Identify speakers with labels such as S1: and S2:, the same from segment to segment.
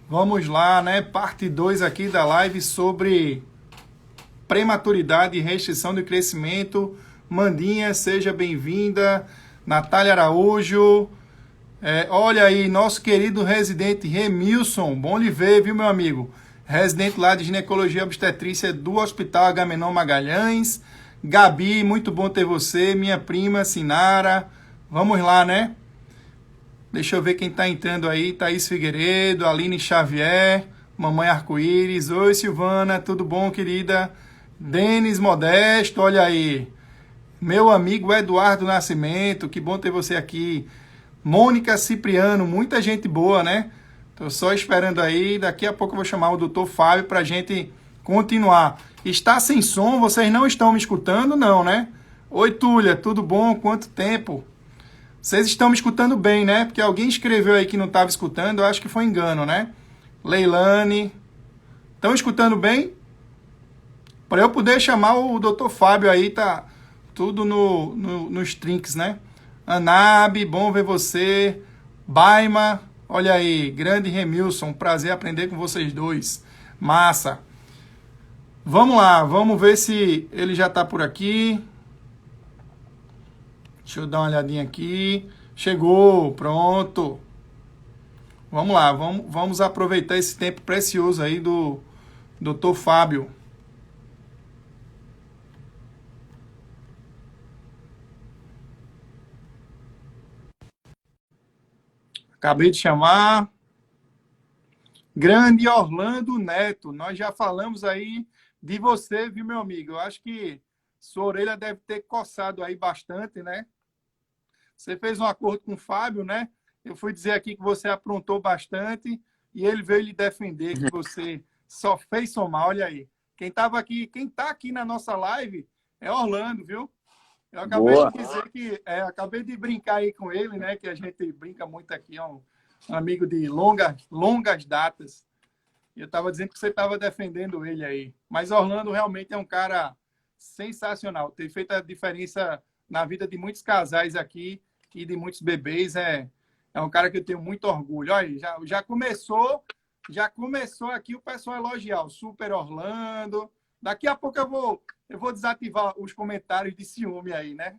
S1: Vamos lá, né? Parte 2 aqui da live sobre prematuridade e restrição de crescimento. Mandinha, seja bem-vinda. Natália Araújo. Olha aí, nosso querido residente Remilson. Bom lhe ver, viu, meu amigo? Residente lá de ginecologia e obstetrícia do Hospital Agamenon Magalhães. Gabi, muito bom ter você. Minha prima Sinara. Vamos lá, né? Deixa eu ver quem está entrando aí. Thaís Figueiredo, Aline Xavier, Mamãe Arco-Íris. Oi, Silvana, tudo bom, querida? Denis Modesto, olha aí. Meu amigo Eduardo Nascimento, que bom ter você aqui. Mônica Cipriano, muita gente boa, né? Tô só esperando aí. Daqui a pouco eu vou chamar o doutor Fábio para a gente continuar. Está sem som? Vocês não estão me escutando, não, né? Oi, Túlia, tudo bom? Quanto tempo? Vocês estão me escutando bem, né? Porque alguém escreveu aí que não estava escutando, eu acho que foi engano, né? Leilane. Estão escutando bem? Para eu poder chamar o doutor Fábio aí, tá tudo nos trinks, né? Anabe, bom ver você. Baima, olha aí, grande Remilson, prazer aprender com vocês dois. Massa. Vamos lá, vamos ver se ele já está por aqui. Deixa eu dar uma olhadinha aqui. Chegou, pronto. Vamos lá, vamos aproveitar esse tempo precioso aí do doutor Fábio. Acabei de chamar. Grande Orlando Neto, nós já falamos aí de você, viu, meu amigo? Eu acho que sua orelha deve ter coçado aí bastante, né? Você fez um acordo com o Fábio, né? Eu fui dizer aqui que você aprontou bastante e ele veio lhe defender que você só fez somar. Olha aí. Quem estava aqui, quem está aqui na nossa live é Orlando, viu? Eu acabei de
S2: Boa.
S1: dizer que acabei de brincar aí com ele, né? Que a gente brinca muito aqui, é um amigo de longas datas. E eu estava dizendo que você estava defendendo ele aí. Mas Orlando realmente é um cara sensacional. Tem feito a diferença na vida de muitos casais aqui e de muitos bebês. É um cara que eu tenho muito orgulho. Olha, já começou aqui o pessoal a elogiar o Super Orlando. Daqui a pouco eu vou desativar os comentários de ciúme aí, né?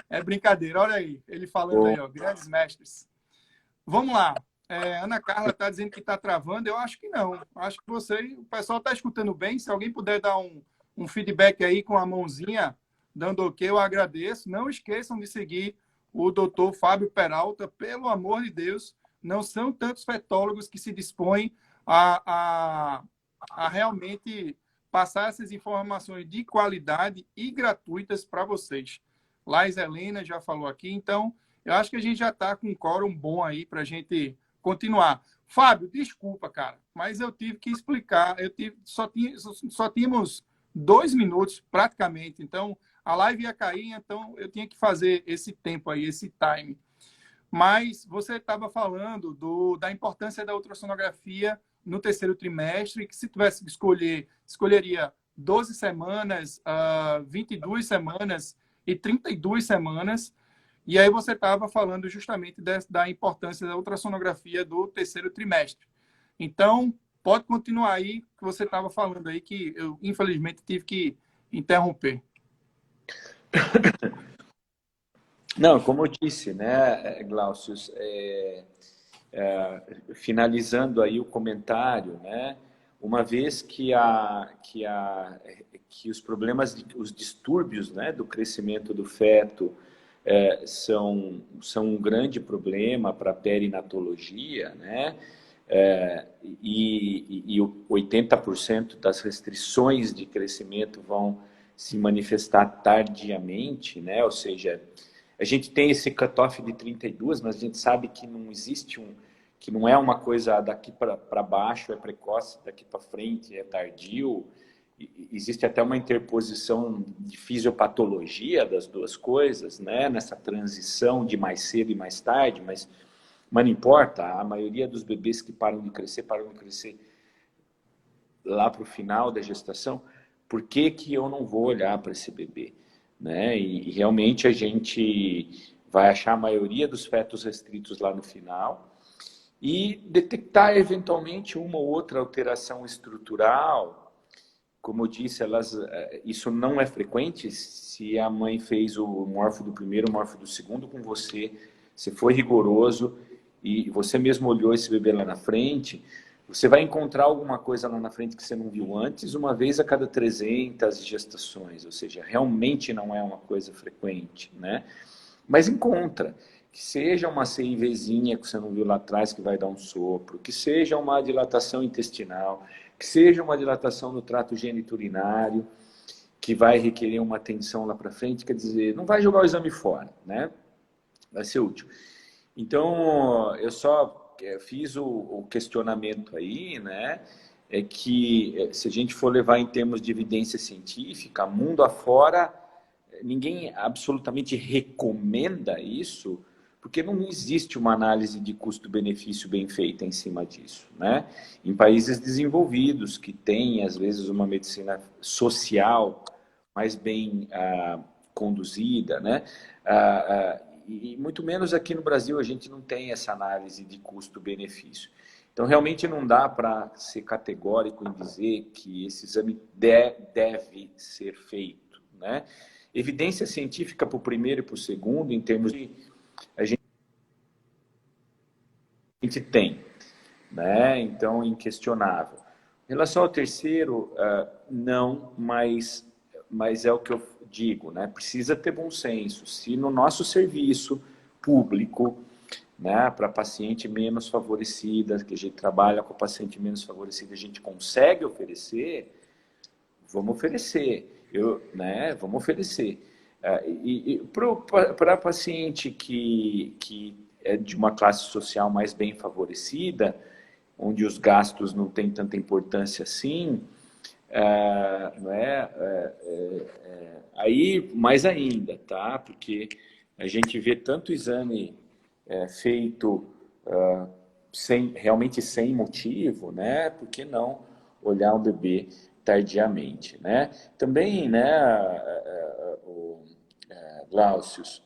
S1: É brincadeira. Olha aí, ele falando
S2: Bom.
S1: aí, ó, grandes mestres. Vamos lá. Ana Carla está dizendo que está travando. Eu acho que não. Acho que o pessoal está escutando bem. Se alguém puder dar um feedback aí com a mãozinha, dando ok, eu agradeço. Não esqueçam de seguir o doutor Fábio Peralta. Pelo amor de Deus, não são tantos fetólogos que se dispõem a realmente passar essas informações de qualidade e gratuitas para vocês. Lais Helena já falou aqui, então eu acho que a gente já está com um quórum bom aí para a gente continuar. Fábio, desculpa, cara, mas eu tive que explicar. Só tínhamos 2 minutos praticamente, então a live ia cair, então eu tinha que fazer esse tempo aí, esse time. Mas você estava falando da importância da ultrassonografia no terceiro trimestre, que se tivesse que escolher, escolheria 12 semanas, 22 semanas e 32 semanas. E aí você estava falando justamente da importância da ultrassonografia do terceiro trimestre. Então, pode continuar aí, que você estava falando aí, que eu, infelizmente, tive que interromper.
S2: Não, como eu disse, né, Glaucio, finalizando aí o comentário, né, uma vez que os problemas, os distúrbios, né, do crescimento do feto são um grande problema para a perinatologia, né, e 80% das restrições de crescimento vão se manifestar tardiamente, né, ou seja, a gente tem esse cutoff de 32, mas a gente sabe que não existe que não é uma coisa daqui para baixo é precoce, daqui para frente é tardio. Existe até uma interposição de fisiopatologia das duas coisas, né? Nessa transição de mais cedo e mais tarde, mas não importa, a maioria dos bebês que param de crescer lá para o final da gestação. Por que eu não vou olhar para esse bebê? Né? E realmente a gente vai achar a maioria dos fetos restritos lá no final. e detectar eventualmente uma ou outra alteração estrutural. Como eu disse, isso não é frequente. Se a mãe fez o morfo do primeiro, o morfo do segundo com você, você foi rigoroso e você mesmo olhou esse bebê lá na frente, você vai encontrar alguma coisa lá na frente que você não viu antes, uma vez a cada 300 gestações, ou seja, realmente não é uma coisa frequente, né? Mas encontra, que seja uma CIVzinha que você não viu lá atrás que vai dar um sopro, que seja uma dilatação intestinal, que seja uma dilatação no trato geniturinário, que vai requerer uma atenção lá para frente, quer dizer, não vai jogar o exame fora, né? Vai ser útil. Então, eu só fiz o questionamento aí, né? É que se a gente for levar em termos de evidência científica, mundo afora, ninguém absolutamente recomenda isso, porque não existe uma análise de custo-benefício bem feita em cima disso, né? Em países desenvolvidos, que têm, às vezes, uma medicina social mais bem conduzida, né? E muito menos aqui no Brasil a gente não tem essa análise de custo-benefício. Então, realmente não dá para ser categórico em dizer que esse exame deve ser feito, né? Evidência científica para o primeiro e para o segundo, em termos de... A gente tem, né? Então, inquestionável. Em relação ao terceiro, não, mas é o que eu digo, né? Precisa ter bom senso. Se no nosso serviço público, né, para paciente menos favorecida, que a gente trabalha com paciente menos favorecida, a gente consegue oferecer, vamos oferecer. Vamos oferecer. E para paciente que é de uma classe social mais bem favorecida, onde os gastos não têm tanta importância assim, não é? Aí, mais ainda, tá? Porque a gente vê tanto exame feito realmente sem motivo, né? Por que não olhar o bebê tardiamente, né? Também, né, Glaucius,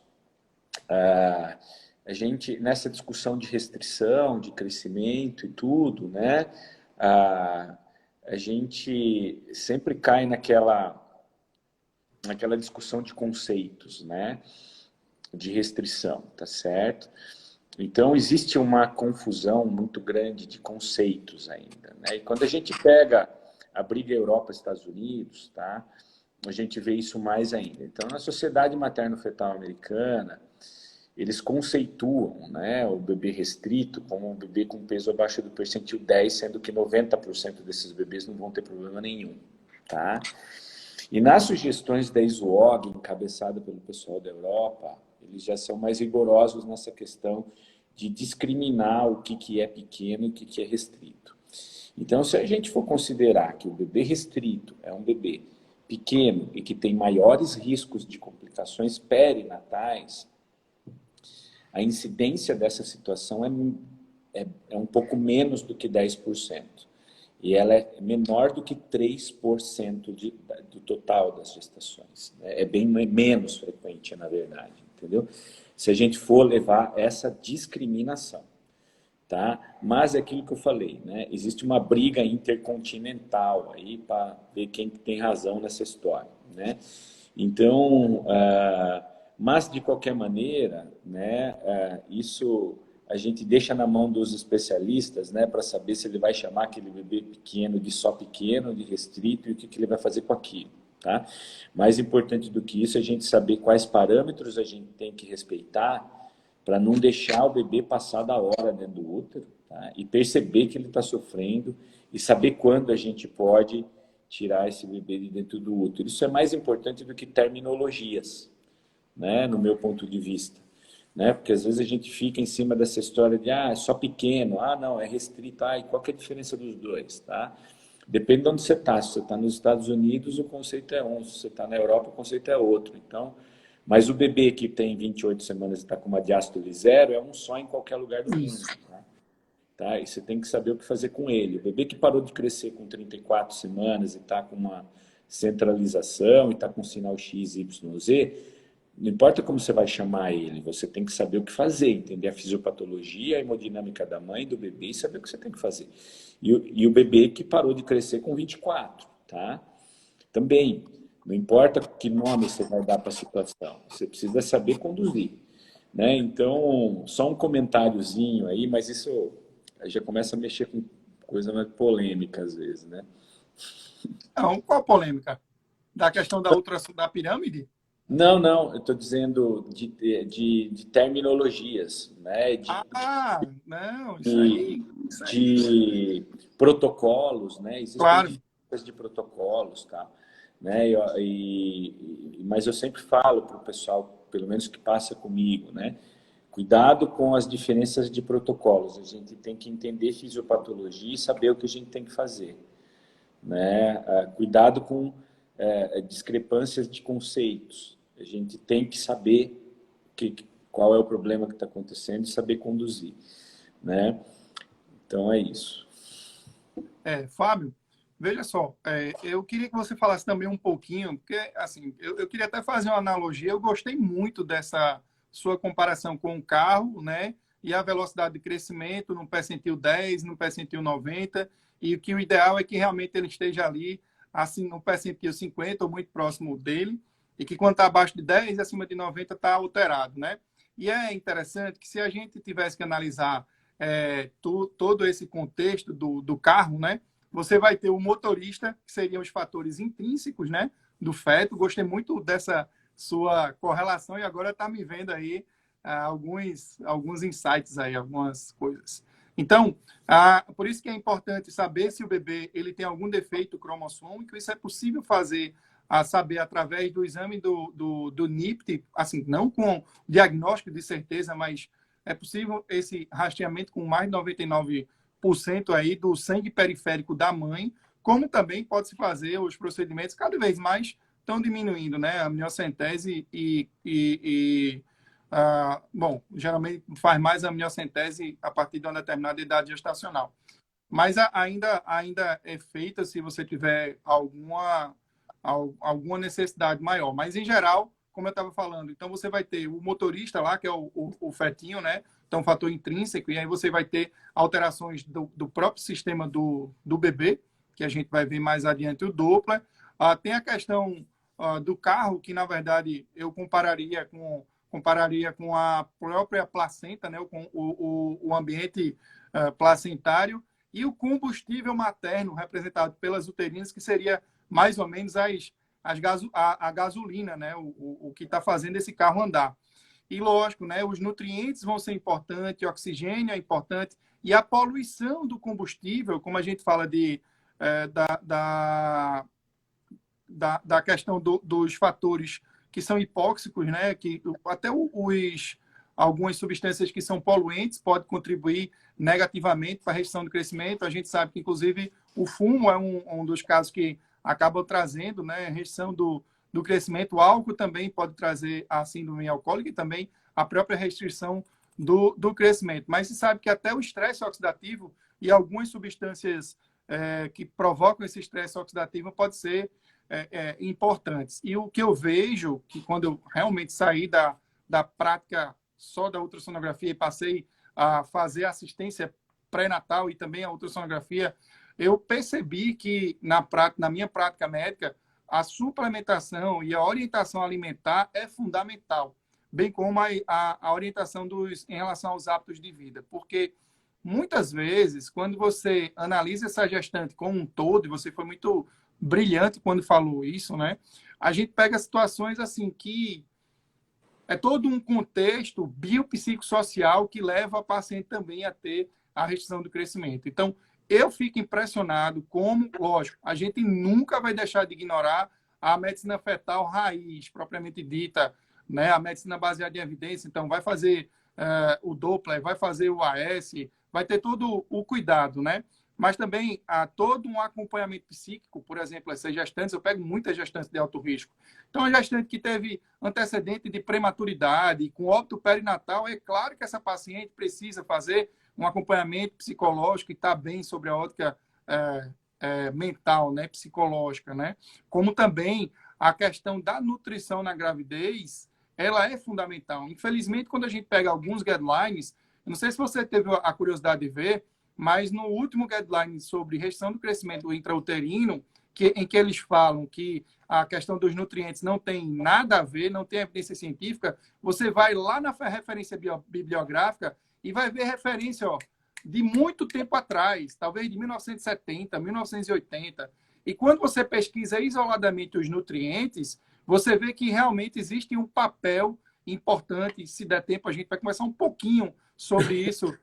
S2: a gente, nessa discussão de restrição, de crescimento e tudo, né, a gente sempre cai naquela discussão de conceitos, né, de restrição, tá certo? Então, existe uma confusão muito grande de conceitos ainda, né? E quando a gente pega a briga Europa-Estados Unidos, tá? A gente vê isso mais ainda. Então, na Sociedade Materno-Fetal Americana, eles conceituam, né, o bebê restrito como um bebê com peso abaixo do percentil 10, sendo que 90% desses bebês não vão ter problema nenhum, tá? E nas sugestões da ISOOG, encabeçada pelo pessoal da Europa, eles já são mais rigorosos nessa questão de discriminar o que é pequeno e o que é restrito. Então, se a gente for considerar que o bebê restrito é um bebê pequeno e que tem maiores riscos de complicações perinatais, a incidência dessa situação é um pouco menos do que 10%. E ela é menor do que 3% do total das gestações. É bem menos frequente, na verdade, entendeu? Se a gente for levar essa discriminação, tá? Mas é aquilo que eu falei, né? Existe uma briga intercontinental aí para ver quem tem razão nessa história, né? Então, mas de qualquer maneira, né? Isso a gente deixa na mão dos especialistas, né, para saber se ele vai chamar aquele bebê pequeno de só pequeno, de restrito, e o que ele vai fazer com aquilo, tá? Mais importante do que isso é a gente saber quais parâmetros a gente tem que respeitar para não deixar o bebê passar da hora dentro do útero, tá? E perceber que ele está sofrendo e saber quando a gente pode tirar esse bebê de dentro do útero. Isso é mais importante do que terminologias, né, no meu ponto de vista. Né? Porque às vezes a gente fica em cima dessa história de é só pequeno, não, é restrito, e qual que é a diferença dos dois, tá? Depende de onde você está. Se você está nos Estados Unidos, o conceito é um, se você está na Europa, o conceito é outro. Então, mas o bebê que tem 28 semanas e está com uma diástole zero é um só em qualquer lugar do mundo, tá? E você tem que saber o que fazer com ele. O bebê que parou de crescer com 34 semanas e está com uma centralização e está com sinal X, Y, Z, Não importa como você vai chamar ele, você tem que saber o que fazer, entender a fisiopatologia, a hemodinâmica da mãe, do bebê e saber o que você tem que fazer. E o bebê que parou de crescer com 24, tá? Também, não importa que nome você vai dar para a situação, você precisa saber conduzir, né? Então, só um comentáriozinho aí, mas isso aí já começa a mexer com coisa mais polêmica às vezes, né?
S1: Não, qual a polêmica? Da questão da ultrassom da pirâmide?
S2: Não, não, eu estou dizendo de terminologias, né?
S1: Ah, não,
S2: De,
S1: isso aí,
S2: de protocolos, né? Existem
S1: claro.
S2: diferenças de protocolos, tá? Né? Mas eu sempre falo para o pessoal, pelo menos que passa comigo, né? Cuidado com as diferenças de protocolos. A gente tem que entender fisiopatologia e saber o que a gente tem que fazer, né? Cuidado com discrepâncias de conceitos. A gente tem que saber qual é o problema que está acontecendo e saber conduzir, né? Então é isso.
S1: Fábio, veja só, eu queria que você falasse também um pouquinho, porque, assim, eu queria até fazer uma analogia, eu gostei muito dessa sua comparação com o carro, né, e a velocidade de crescimento no percentil 10, no percentil 90, e que o ideal é que realmente ele esteja ali, assim, no percentil 50, ou muito próximo dele, e que quando está abaixo de 10, acima de 90, está alterado, né? E é interessante que se a gente tivesse que analisar todo esse contexto do carro, né? Você vai ter o motorista, que seriam os fatores intrínsecos, né? Do feto. Gostei muito dessa sua correlação e agora está me vendo aí alguns insights aí, algumas coisas. Então, por isso que é importante saber se o bebê ele tem algum defeito cromossômico. Isso é possível fazer saber através do exame do NIPT, assim, não com diagnóstico de certeza, mas é possível esse rastreamento com mais de 99% aí do sangue periférico da mãe, como também pode-se fazer os procedimentos cada vez mais estão diminuindo, né? A amniocentese bom, geralmente faz mais a amniocentese a partir de uma determinada idade gestacional. Mas ainda é feita se você tiver alguma necessidade maior. Mas, em geral, como eu estava falando, então você vai ter o motorista lá, que é o fetinho, né? Então, fator intrínseco, e aí você vai ter alterações do próprio sistema do bebê, que a gente vai ver mais adiante o Doppler. Tem a questão do carro, que, na verdade, eu compararia com a própria placenta, né? Com o ambiente placentário, e o combustível materno, representado pelas uterinas, que seria mais ou menos a gasolina, né? O que está fazendo esse carro andar. E, lógico, né? Os nutrientes vão ser importantes, o oxigênio é importante, e a poluição do combustível, como a gente fala da questão dos fatores que são hipóxicos, né? Que até algumas substâncias que são poluentes podem contribuir negativamente para a restrição do crescimento. A gente sabe que, inclusive, o fumo é um dos casos que acaba trazendo, né, restrição do crescimento. O álcool também pode trazer a síndrome alcoólica e também a própria restrição do crescimento. Mas se sabe que até o estresse oxidativo e algumas substâncias que provocam esse estresse oxidativo pode ser importantes. E o que eu vejo, que quando eu realmente saí da prática só da ultrassonografia e passei a fazer assistência pré-natal e também a ultrassonografia, eu percebi que na minha prática médica, a suplementação e a orientação alimentar é fundamental, bem como a orientação em relação aos hábitos de vida, porque muitas vezes, quando você analisa essa gestante como um todo, e você foi muito brilhante quando falou isso, né? A gente pega situações assim que é todo um contexto biopsicossocial que leva a paciente também a ter a restrição do crescimento. Então, eu fico impressionado como, lógico, a gente nunca vai deixar de ignorar a medicina fetal raiz, propriamente dita, né? A medicina baseada em evidência. Então, vai fazer o Doppler, vai fazer o AS, vai ter todo o cuidado, né? Mas também há todo um acompanhamento psíquico, por exemplo, essas gestantes, eu pego muitas gestantes de alto risco. Então, a gestante que teve antecedente de prematuridade, com óbito perinatal, é claro que essa paciente precisa fazer um acompanhamento psicológico e estar bem sobre a ótica mental, né, psicológica, né? Como também a questão da nutrição na gravidez ela é fundamental. Infelizmente, quando a gente pega alguns guidelines, não sei se você teve a curiosidade de ver, mas no último guideline sobre restrição do crescimento intrauterino, em que eles falam que a questão dos nutrientes não tem nada a ver, não tem evidência científica, você vai lá na referência bibliográfica e vai ver referência, ó, de muito tempo atrás, talvez de 1970, 1980. E quando você pesquisa isoladamente os nutrientes, você vê que realmente existe um papel importante. Se der tempo, a gente vai conversar um pouquinho sobre isso,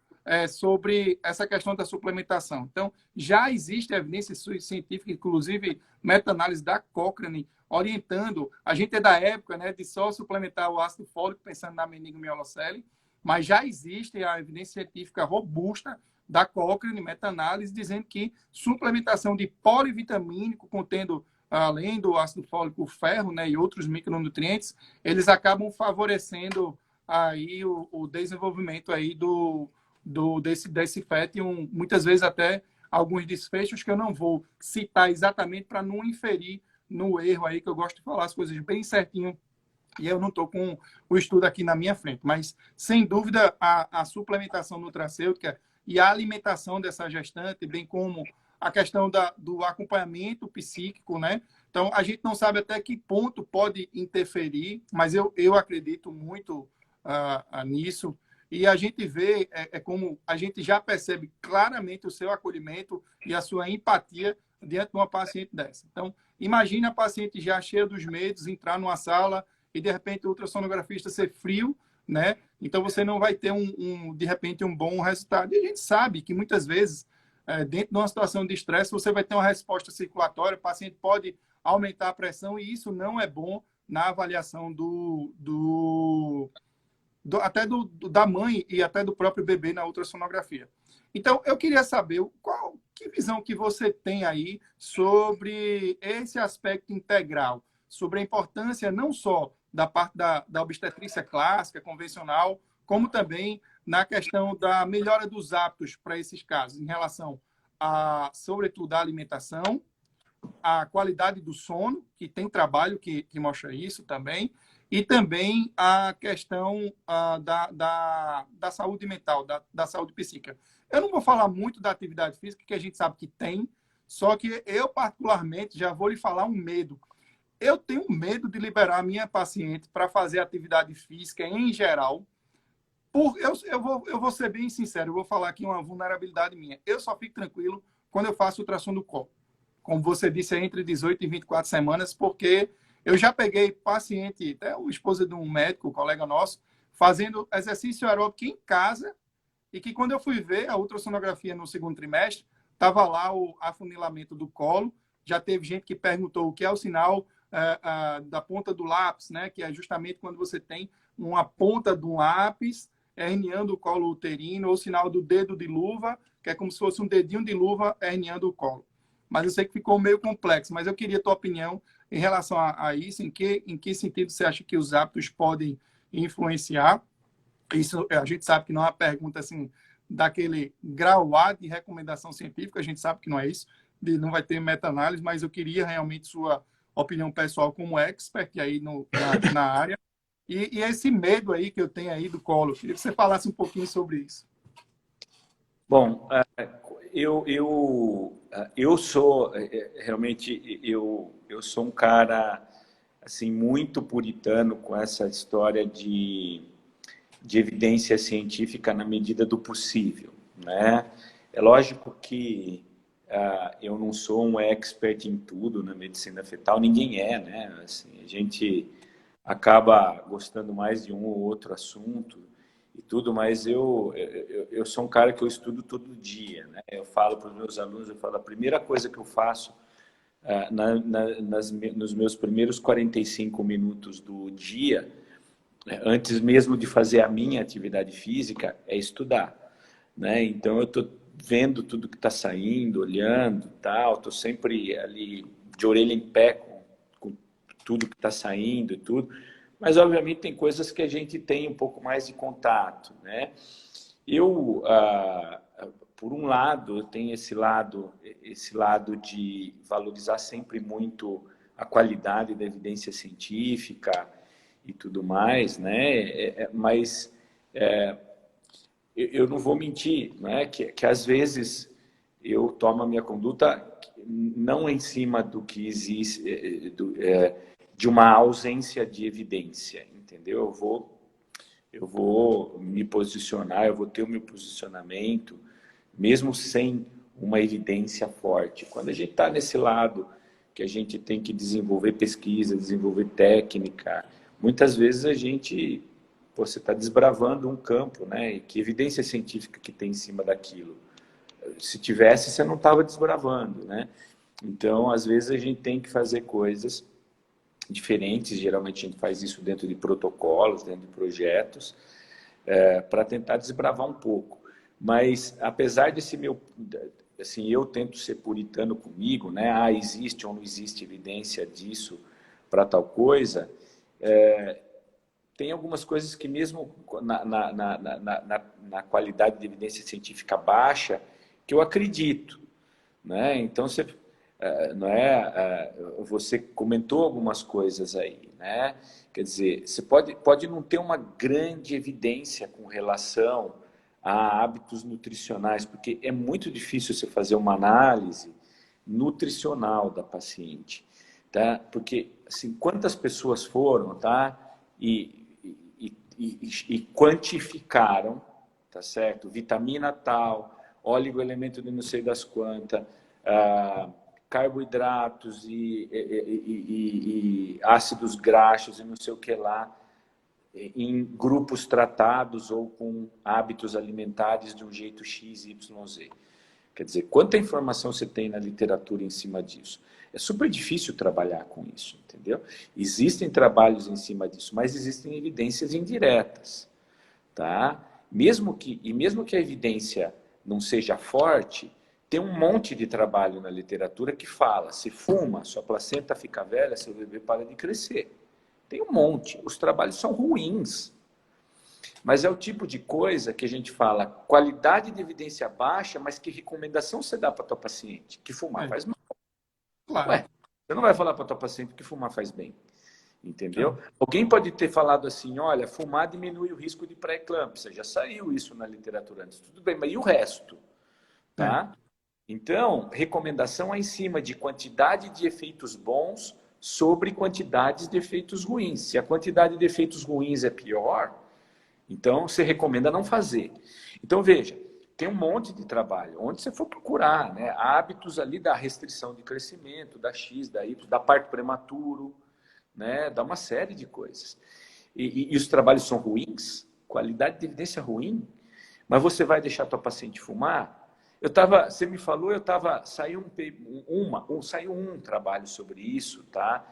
S1: sobre essa questão da suplementação. Então, já existe evidência científica, inclusive meta-análise da Cochrane, orientando. A gente é da época, né, de só suplementar o ácido fólico pensando na meningomielocele, mas já existe a evidência científica robusta da Cochrane, meta-análise, dizendo que suplementação de polivitamínico contendo, além do ácido fólico, o ferro, né, e outros micronutrientes, eles acabam favorecendo aí o desenvolvimento aí desse feto, e muitas vezes até alguns desfechos que eu não vou citar exatamente para não inferir no erro aí, que eu gosto de falar as coisas bem certinho, e eu não estou com o estudo aqui na minha frente. Mas, sem dúvida, a suplementação nutracêutica e a alimentação dessa gestante, bem como a questão do acompanhamento psíquico, né? Então, a gente não sabe até que ponto pode interferir, mas eu acredito muito nisso. E a gente vê, como a gente já percebe claramente o seu acolhimento e a sua empatia diante de uma paciente dessa. Então, imagine a paciente já cheia dos medos, entrar numa sala e, de repente, o ultrassonografista ser frio, né? Então, você não vai ter, de repente, um bom resultado. E a gente sabe que, muitas vezes, dentro de uma situação de estresse, você vai ter uma resposta circulatória, o paciente pode aumentar a pressão, e isso não é bom na avaliação até da mãe e até do próprio bebê na ultrassonografia. Então, eu queria saber que visão que você tem aí sobre esse aspecto integral, sobre a importância não só da parte da obstetrícia clássica, convencional, como também na questão da melhora dos hábitos para esses casos, em relação sobretudo, à alimentação, a qualidade do sono, que tem trabalho que mostra isso também, e também a questão da saúde mental, da saúde psíquica. Eu não vou falar muito da atividade física, que a gente sabe que tem, só que eu, particularmente, já vou lhe falar um medo. Eu tenho medo de liberar a minha paciente para fazer atividade física em geral. Eu vou ser bem sincero, eu vou falar aqui uma vulnerabilidade minha. Eu só fico tranquilo quando eu faço ultrassom do colo. Como você disse, é entre 18 e 24 semanas, porque eu já peguei paciente, até o esposo de um médico, um colega nosso, fazendo exercício aeróbico em casa, e que quando eu fui ver a ultrassonografia no segundo trimestre, estava lá o afunilamento do colo. Já teve gente que perguntou o que é o sinal da ponta do lápis, né? Que é justamente quando você tem uma ponta do lápis herniando o colo uterino, ou o sinal do dedo de luva, que é como se fosse um dedinho de luva herniando o colo. Mas eu sei que ficou meio complexo, mas eu queria a tua opinião em relação a isso, em que sentido você acha que os hábitos podem influenciar. Isso a gente sabe que não é uma pergunta assim, daquele grau A de recomendação científica, a gente sabe que não é isso, não vai ter meta-análise, mas eu queria realmente sua opinião pessoal como expert aí na área. E esse medo aí que eu tenho aí do colo, eu queria que você falasse um pouquinho sobre isso.
S2: Bom, eu sou realmente eu sou um cara assim muito puritano com essa história de evidência científica na medida do possível, né? É lógico que eu não sou um expert em tudo na medicina fetal, ninguém é, né? Assim, a gente acaba gostando mais de um ou outro assunto e tudo, mas eu sou um cara que eu estudo todo dia, né? Eu falo para os meus alunos, eu falo, a primeira coisa que eu faço nos meus primeiros 45 minutos do dia, antes mesmo de fazer a minha atividade física, é estudar, né? Então eu estou vendo tudo que está saindo, olhando, tal, estou sempre ali de orelha em pé com tudo que está saindo e tudo, mas obviamente tem coisas que a gente tem um pouco mais de contato, né? Eu, por um lado, eu tenho esse lado de valorizar sempre muito a qualidade da evidência científica e tudo mais, né? Mas eu não vou mentir, né? Que às vezes eu tomo a minha conduta não em cima do que existe, de uma ausência de evidência, entendeu? Eu vou me posicionar, eu vou ter o meu posicionamento, mesmo sem uma evidência forte. Quando a gente está nesse lado que a gente tem que desenvolver pesquisa, desenvolver técnica, muitas vezes a gente, você está desbravando um campo, né? E que evidência científica que tem em cima daquilo? Se tivesse, você não estava desbravando, né? Então, às vezes a gente tem que fazer coisas diferentes, geralmente a gente faz isso dentro de protocolos, dentro de projetos, para tentar desbravar um pouco. Mas, apesar desse meu... Assim, eu tento ser puritano comigo, né? Ah, existe ou não existe evidência disso para tal coisa. Tem algumas coisas que mesmo na qualidade de evidência científica baixa, que eu acredito, né? Então, você comentou algumas coisas aí, né? Quer dizer, você pode não ter uma grande evidência com relação a hábitos nutricionais, porque é muito difícil você fazer uma análise nutricional da paciente, tá? Porque, assim, quantas pessoas foram, tá? E quantificaram, tá certo? Vitamina tal, oligoelemento de não sei das quantas, carboidratos e ácidos graxos e não sei o que lá, em grupos tratados ou com hábitos alimentares de um jeito X, Y, Z. Quer dizer, quanta informação você tem na literatura em cima disso? É super difícil trabalhar com isso, entendeu? Existem trabalhos em cima disso, mas existem evidências indiretas, tá? Mesmo que a evidência não seja forte, tem um monte de trabalho na literatura que fala, se fuma, sua placenta fica velha, seu bebê para de crescer. Tem um monte. Os trabalhos são ruins. Mas é o tipo de coisa que a gente fala, qualidade de evidência baixa, mas que recomendação você dá para tua paciente? Que fumar faz mal.
S1: Claro.
S2: Ué, você não vai falar para tua paciente que fumar faz bem. Entendeu?
S1: Então,
S2: Alguém pode ter falado assim, olha, fumar diminui o risco de pré-eclâmpsia. Já saiu isso na literatura antes. Tudo bem, mas e o resto? Tá? Então, recomendação é em cima de quantidade de efeitos bons sobre quantidades de efeitos ruins. Se a quantidade de efeitos ruins é pior, então você recomenda não fazer. Então, veja, tem um monte de trabalho. Onde você for procurar, né? Hábitos ali da restrição de crescimento, da X, da Y, da parto prematuro, né? Dá uma série de coisas. E os trabalhos são ruins, qualidade de evidência ruim, mas você vai deixar a tua paciente fumar? Você me falou, saiu um trabalho sobre isso, tá?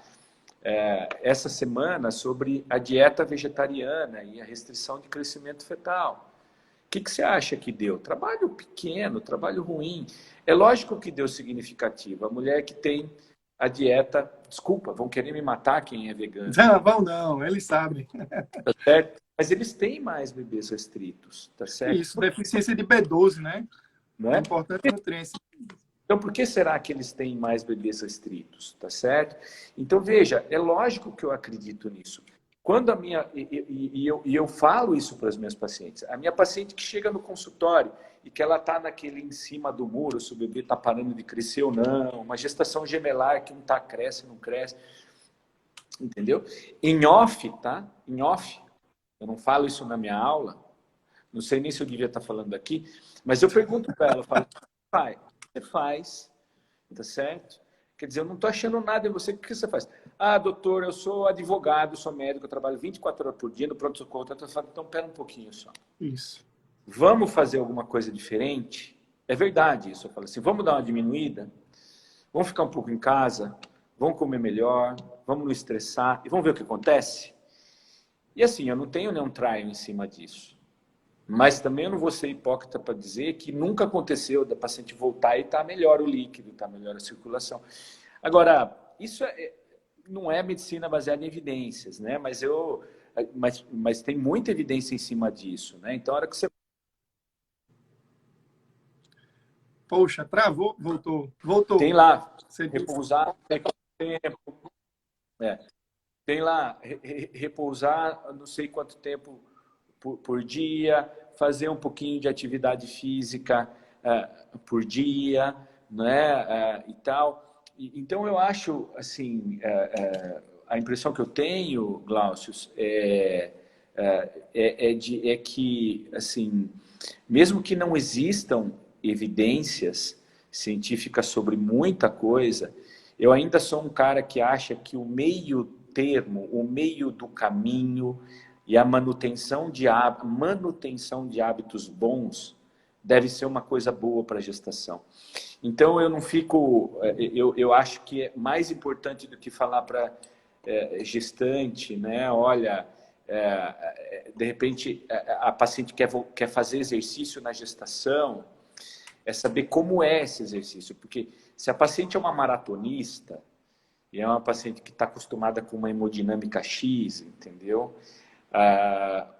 S2: Essa semana, sobre a dieta vegetariana e a restrição de crescimento fetal. O que você acha que deu? Trabalho pequeno, trabalho ruim. É lógico que deu significativo. A mulher que tem a dieta... Desculpa, vão querer me matar quem é vegano.
S1: não, vão não, eles sabem.
S2: Tá certo? Mas eles têm mais bebês restritos, tá certo?
S1: Isso, deficiência de B12, né?
S2: Não
S1: É
S2: é?
S1: importante nutriência.
S2: Então, por que será que eles têm mais bebês restritos, tá certo? Então, veja, é lógico que eu acredito nisso. Quando a minha... eu falo isso para as minhas pacientes. A minha paciente que chega no consultório e que ela está naquele em cima do muro, se o bebê está parando de crescer ou não, uma gestação gemelar que não está, cresce, não cresce, entendeu? Em off, tá? Em off, eu não falo isso na minha aula, não sei nem se eu devia estar falando aqui, mas eu pergunto para ela, eu falo, pai, você faz, tá certo? Quer dizer, eu não estou achando nada em você, o que você faz? Ah, doutor, eu sou advogado, sou médico, eu trabalho 24 horas por dia no pronto-socorro, então pera um pouquinho só.
S1: Isso.
S2: Vamos fazer alguma coisa diferente? É verdade isso, eu falo assim, vamos dar uma diminuída? Vamos ficar um pouco em casa? Vamos comer melhor? Vamos não estressar? E vamos ver o que acontece? E assim, eu não tenho nenhum trial em cima disso. Mas também eu não vou ser hipócrita para dizer que nunca aconteceu da paciente voltar e está melhor o líquido, está melhor a circulação. Agora, isso não é medicina baseada em evidências, né? Mas tem muita evidência em cima disso, né? Então, a hora que você...
S1: Poxa, travou, voltou.
S2: Tem lá,
S1: Você disse.
S2: repousar tempo. Tem lá, repousar não sei quanto tempo por dia, fazer um pouquinho de atividade física por dia, né, e tal. Então, eu acho, assim, a impressão que eu tenho, Glaucio, é que, assim, mesmo que não existam evidências científicas sobre muita coisa, eu ainda sou um cara que acha que o meio termo, o meio do caminho e a manutenção de hábitos bons deve ser uma coisa boa para a gestação. Então, eu não fico... Eu acho que é mais importante do que falar para gestante, né? Olha, de repente, a paciente quer fazer exercício na gestação, é saber como é esse exercício. Porque se a paciente é uma maratonista, e é uma paciente que está acostumada com uma hemodinâmica X, entendeu?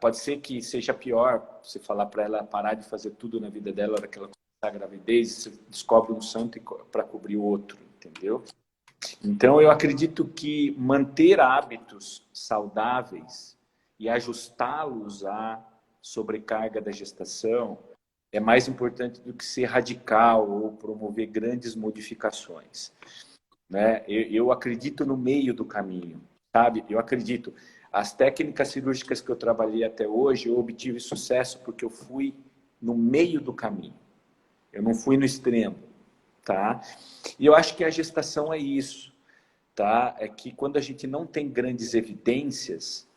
S2: Pode ser que seja pior você falar para ela parar de fazer tudo na vida dela na hora que ela começar a gravidez, você descobre um santo para cobrir o outro, entendeu? Então, eu acredito que manter hábitos saudáveis e ajustá-los à sobrecarga da gestação é mais importante do que ser radical ou promover grandes modificações, né? Eu acredito no meio do caminho, sabe? Eu acredito. As técnicas cirúrgicas que eu trabalhei até hoje, eu obtive sucesso porque eu fui no meio do caminho. Eu não fui no extremo, tá? E eu acho que a gestação é isso, tá? É que quando a gente não tem grandes evidências,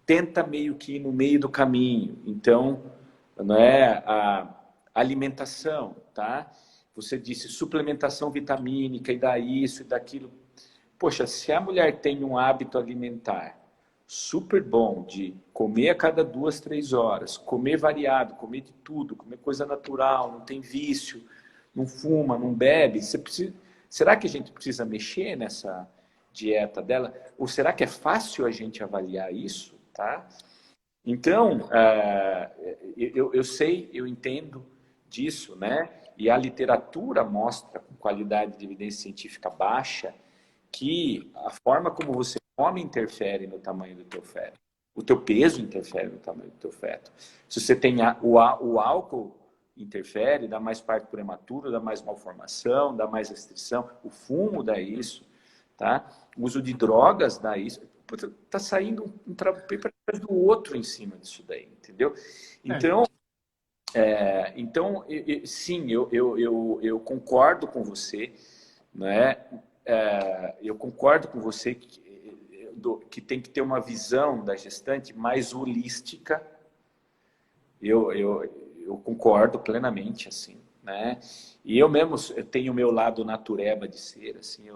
S2: tenta meio que ir no meio do caminho. Então, não é a alimentação, tá? Você disse suplementação vitamínica e dá isso e daquilo. Poxa, se a mulher tem um hábito alimentar super bom de comer a cada 2, 3 horas, comer variado, comer de tudo, comer coisa natural, não tem vício, não fuma, não bebe, você precisa... Será que a gente precisa mexer nessa dieta dela? Ou será que é fácil a gente avaliar isso, tá? Então, eu sei, eu entendo disso, né? E a literatura mostra, com qualidade de evidência científica baixa, que a forma como você come interfere no tamanho do teu feto. O teu peso interfere no tamanho do teu feto. Se você tem o álcool, interfere, dá mais parto prematuro, dá mais malformação, dá mais restrição. O fumo dá isso, tá? O uso de drogas dá isso. Tá saindo um paper atrás do outro em cima disso daí, entendeu? Então, sim, eu concordo com você, né? Eu concordo com você que tem que ter uma visão da gestante mais holística. Eu concordo plenamente, assim, né? E eu mesmo eu tenho o meu lado natureba de ser, assim.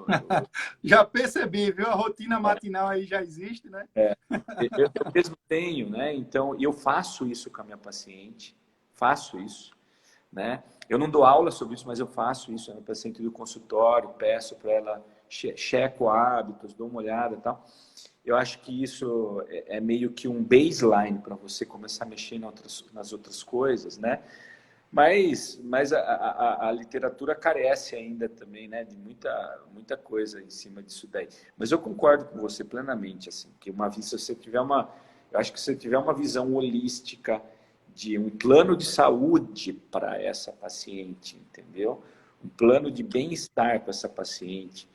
S1: Já percebi, viu? A rotina matinal aí já existe, né?
S2: Eu mesmo tenho, né? Então, eu faço isso com a minha paciente, faço isso, né? Eu não dou aula sobre isso, mas eu faço isso. A minha paciente do consultório, peço para ela, checo hábitos, dou uma olhada e tal. Eu acho que isso é meio que um baseline para você começar a mexer nas outras coisas, né? Mas a literatura carece ainda também, né, de muita coisa em cima disso daí. Mas eu concordo com você plenamente, assim, que se você tiver eu acho que se você tiver uma visão holística de um plano de saúde para essa paciente, entendeu? Um plano de bem-estar para essa paciente,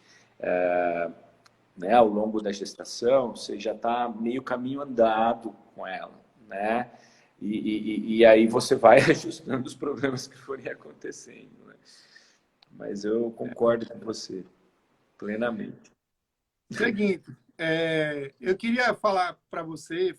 S2: né, ao longo da gestação, você já está meio caminho andado com ela, né? E aí você vai ajustando os problemas que forem acontecendo, né? Mas eu concordo com você plenamente.
S1: Seguinte, eu queria falar para você,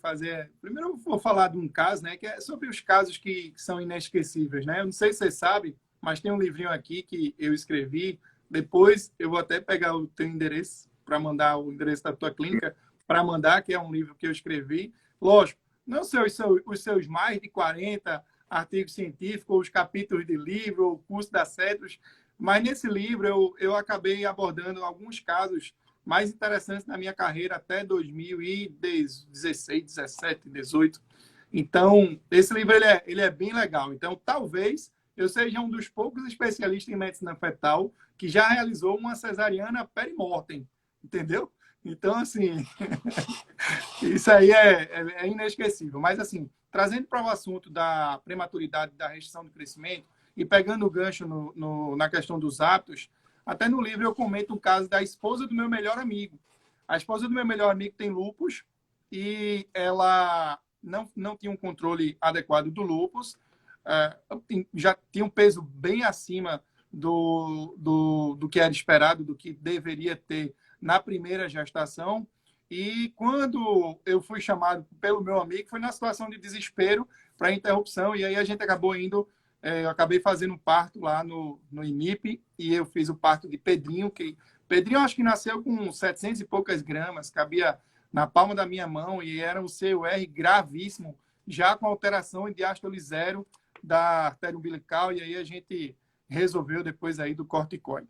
S1: primeiro eu vou falar de um caso, né, que é sobre os casos que são inesquecíveis, né? Eu não sei se você sabe, mas tem um livrinho aqui que eu escrevi. Depois eu vou até pegar o teu endereço para mandar o endereço da tua clínica para mandar, que é um livro que eu escrevi. Lógico, não sei os seus mais de 40 artigos científicos, ou os capítulos de livro, ou o curso da CETROS, mas nesse livro eu acabei abordando alguns casos mais interessantes na minha carreira até 2016, 17, 18. Então, esse livro ele é bem legal. Então, talvez eu seja um dos poucos especialistas em medicina fetal que já realizou uma cesariana perimortem, entendeu? Então, assim, isso aí é inesquecível. Mas, assim, trazendo para o assunto da prematuridade, da restrição do crescimento, e pegando o gancho na questão dos hábitos, até no livro eu comento um caso da esposa do meu melhor amigo. A esposa do meu melhor amigo tem lúpus e ela não tinha um controle adequado do lúpus, já tinha um peso bem acima do que era esperado, do que deveria ter na primeira gestação. E quando eu fui chamado pelo meu amigo, foi na situação de desespero para interrupção, e aí a gente acabou indo, eu acabei fazendo um parto lá no IMIP, e eu fiz o parto de Pedrinho, que Pedrinho acho que nasceu com 700 e poucas gramas, cabia na palma da minha mão, e era um CUR gravíssimo, já com alteração em diástole zero da artéria umbilical, e aí a gente resolveu depois aí do corticoide.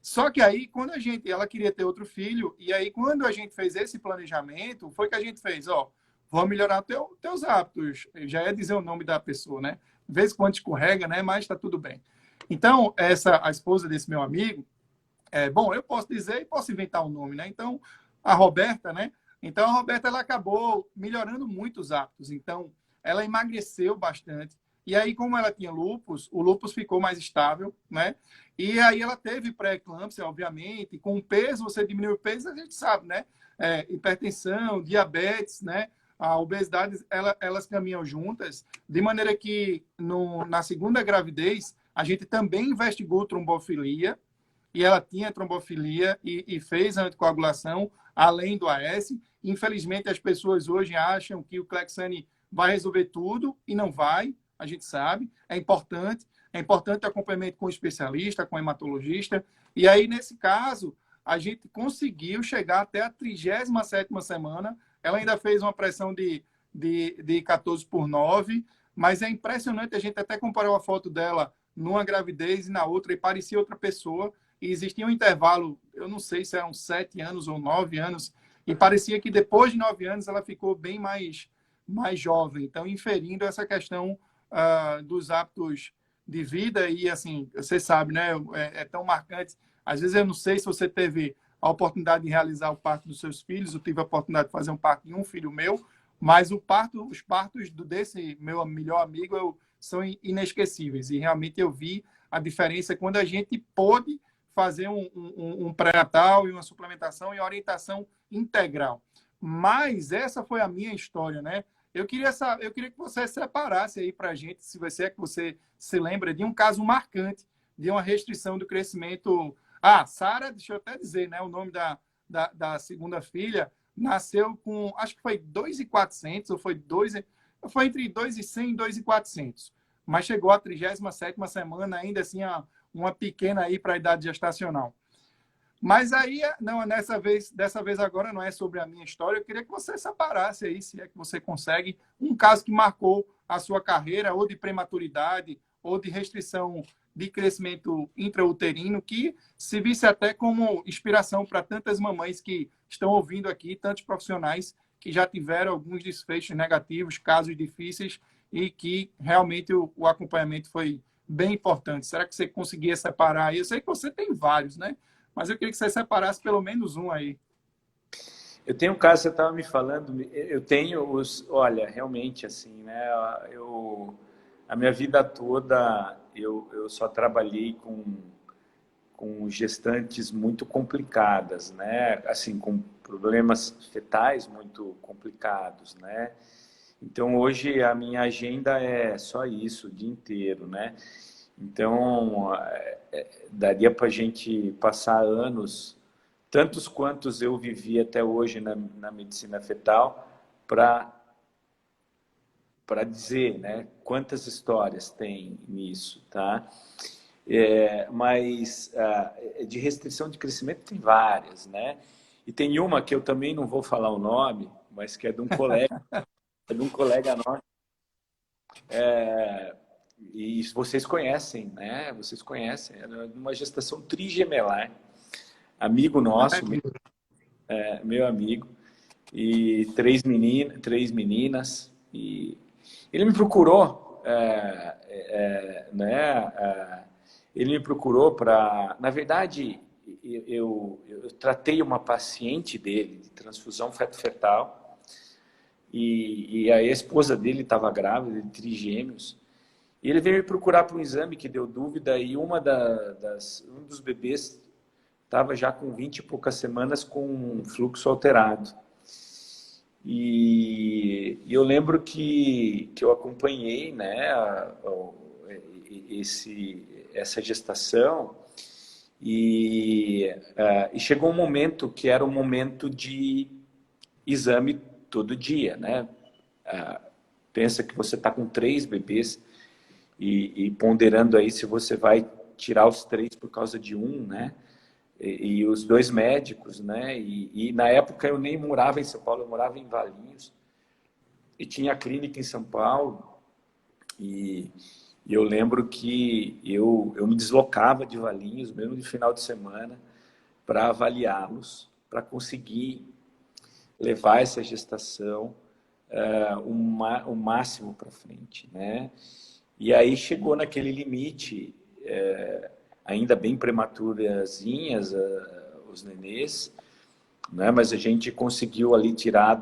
S1: Só que aí, quando ela queria ter outro filho, e aí quando a gente fez esse planejamento, foi que a gente fez, ó, vamos melhorar teus hábitos. Eu já ia dizer o nome da pessoa, né? De vez em quando escorrega, né? Mas tá tudo bem. Então, a esposa desse meu amigo, bom, eu posso dizer e posso inventar o nome, né? Então, a Roberta, né? Então, a Roberta, ela acabou melhorando muito os hábitos. Então, ela emagreceu bastante. E aí, como ela tinha lúpus, o lúpus ficou mais estável, né? E aí ela teve pré-eclâmpsia, obviamente. Com o peso, você diminui o peso, a gente sabe, né? Hipertensão, diabetes, né? A obesidade, elas caminham juntas, de maneira que na segunda gravidez, a gente também investigou trombofilia, e ela tinha trombofilia e fez a anticoagulação, além do AS. Infelizmente, as pessoas hoje acham que o Clexane vai resolver tudo, e não vai, a gente sabe. É importante o acompanhamento com o especialista, com o hematologista. E aí, nesse caso, a gente conseguiu chegar até a 37ª semana. Ela ainda fez uma pressão de 14/9, mas é impressionante, a gente até comparou a foto dela numa gravidez e na outra, e parecia outra pessoa. E existia um intervalo, eu não sei se eram 7 anos ou 9 anos, e parecia que depois de 9 anos ela ficou bem mais jovem. Então, inferindo essa questão dos hábitos de vida, e assim, você sabe, né? É tão marcante. Às vezes eu não sei se você teve a oportunidade de realizar o parto dos seus filhos, eu tive a oportunidade de fazer um parto de um filho meu, mas os partos desse meu melhor amigo são inesquecíveis, e realmente eu vi a diferença quando a gente pôde fazer um pré-natal e uma suplementação e orientação integral. Mas essa foi a minha história, né? Eu queria que você separasse aí para a gente, se você se lembra de um caso marcante de uma restrição do crescimento. Sara, deixa eu até dizer, né? O nome da segunda filha nasceu com, acho que foi 2.400, ou foi entre 2.100 e 2.400. Mas chegou à 37ª semana, ainda assim, uma pequena aí para a idade gestacional. Mas aí, não, dessa vez agora não é sobre a minha história. Eu queria que você separasse aí, se é que você consegue, um caso que marcou a sua carreira, ou de prematuridade, ou de restrição de crescimento intrauterino, que se visse até como inspiração para tantas mamães que estão ouvindo aqui, tantos profissionais que já tiveram alguns desfechos negativos, casos difíceis, e que realmente o acompanhamento foi bem importante. Será que você conseguia separar? Eu sei que você tem vários, né? Mas eu queria que você separasse pelo menos um aí.
S2: Eu tenho um caso, você estava me falando, eu tenho olha, realmente assim, né? A minha vida toda eu só trabalhei com gestantes muito complicadas, né? Assim, com problemas fetais muito complicados, né? Então, hoje a minha agenda é só isso, o dia inteiro, né? Então, daria para a gente passar anos, tantos quantos eu vivi até hoje na medicina fetal, para dizer, né, quantas histórias tem nisso, tá? Mas de restrição de crescimento tem várias, né? E tem uma que eu também não vou falar o nome, mas que é de um colega nosso. E vocês conhecem, né? Vocês conhecem, era uma gestação trigemelar, amigo nosso, meu amigo, e três meninas, e ele me procurou, né? Ele me procurou para, na verdade, eu tratei uma paciente dele de transfusão feto-fetal e a esposa dele estava grávida de trigêmeos. E ele veio me procurar para um exame que deu dúvida e um dos bebês estava já com 20 e poucas semanas com um fluxo alterado. E eu lembro que eu acompanhei, né, essa gestação e chegou um momento que era um momento de exame todo dia, né? Pensa que você está com 3 bebês e ponderando aí se você vai tirar os 3 por causa de um, né? E os 2 médicos, né? E na época eu nem morava em São Paulo, eu morava em Valinhos e tinha clínica em São Paulo e eu lembro que eu me deslocava de Valinhos, mesmo de final de semana, para avaliá-los, para conseguir levar essa gestação o máximo para frente, né? E aí chegou naquele limite, ainda bem prematurazinhas, os nenês, né? Mas a gente conseguiu ali tirar